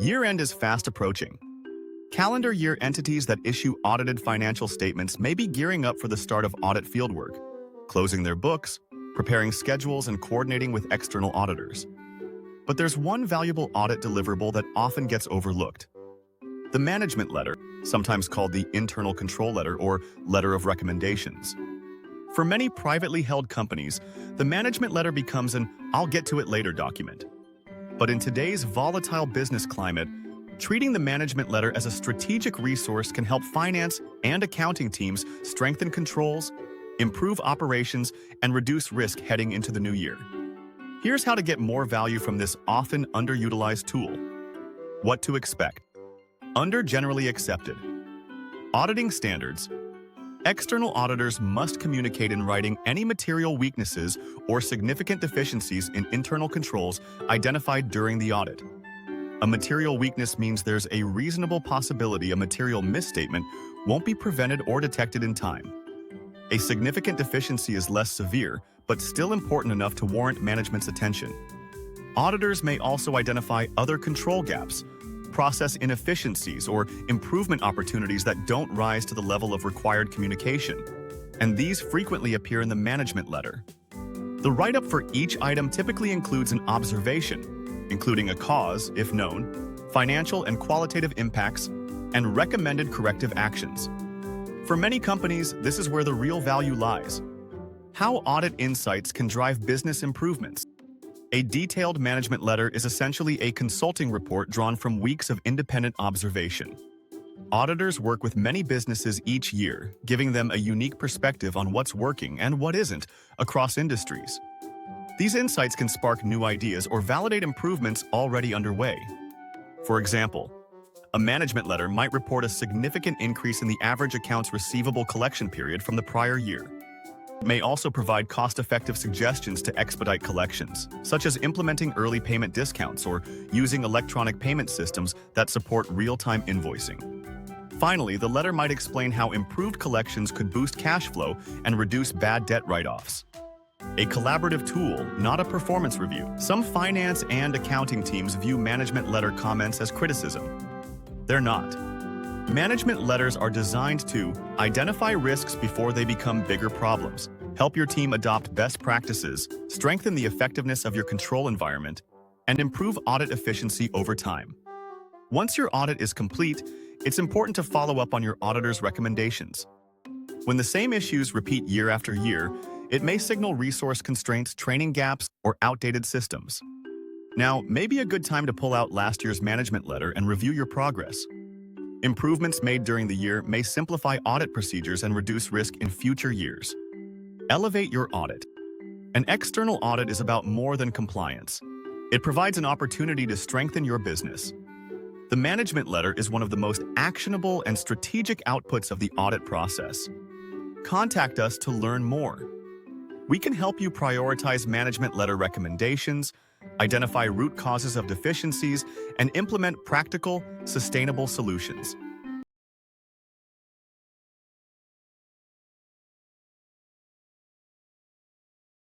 Year-end is fast approaching. Calendar year entities that issue audited financial statements may be gearing up for the start of audit fieldwork, closing their books, preparing schedules, and coordinating with external auditors. But there's one valuable audit deliverable that often gets overlooked: the management letter, sometimes called the internal control letter or letter of recommendations. For many privately held companies, the management letter becomes an "I'll get to it later" document. But in today's volatile business climate, treating the management letter as a strategic resource can help finance and accounting teams strengthen controls, improve operations, and reduce risk heading into the new year. Here's how to get more value from this often underutilized tool. What to expect. Under generally accepted auditing standards, external auditors must communicate in writing any material weaknesses or significant deficiencies in internal controls identified during the audit. A material weakness means there's a reasonable possibility a material misstatement won't be prevented or detected in time. A significant deficiency is less severe, but still important enough to warrant management's attention. Auditors may also identify other control gaps, process inefficiencies, or improvement opportunities that don't rise to the level of required communication, and these frequently appear in the management letter. The write-up for each item typically includes an observation, including a cause, if known, financial and qualitative impacts, and recommended corrective actions. For many companies, this is where the real value lies: how audit insights can drive business improvements. A detailed management letter is essentially a consulting report drawn from weeks of independent observation. Auditors work with many businesses each year, giving them a unique perspective on what's working and what isn't across industries. These insights can spark new ideas or validate improvements already underway. For example, a management letter might report a significant increase in the average accounts receivable collection period from the prior year. It may also provide cost-effective suggestions to expedite collections, such as implementing early payment discounts or using electronic payment systems that support real-time invoicing. Finally, the letter might explain how improved collections could boost cash flow and reduce bad debt write-offs. A collaborative tool, not a performance review. Some finance and accounting teams view management letter comments as criticism. They're not. Management letters are designed to identify risks before they become bigger problems, help your team adopt best practices, strengthen the effectiveness of your control environment, and improve audit efficiency over time. Once your audit is complete, it's important to follow up on your auditor's recommendations. When the same issues repeat year after year, it may signal resource constraints, training gaps, or outdated systems. Now, may be a good time to pull out last year's management letter and review your progress. Improvements made during the year may simplify audit procedures and reduce risk in future years. Elevate your audit. An external audit is about more than compliance. It provides an opportunity to strengthen your business. The management letter is one of the most actionable and strategic outputs of the audit process. Contact us to learn more. We can help you prioritize management letter recommendations, identify root causes of deficiencies, and implement practical, sustainable solutions.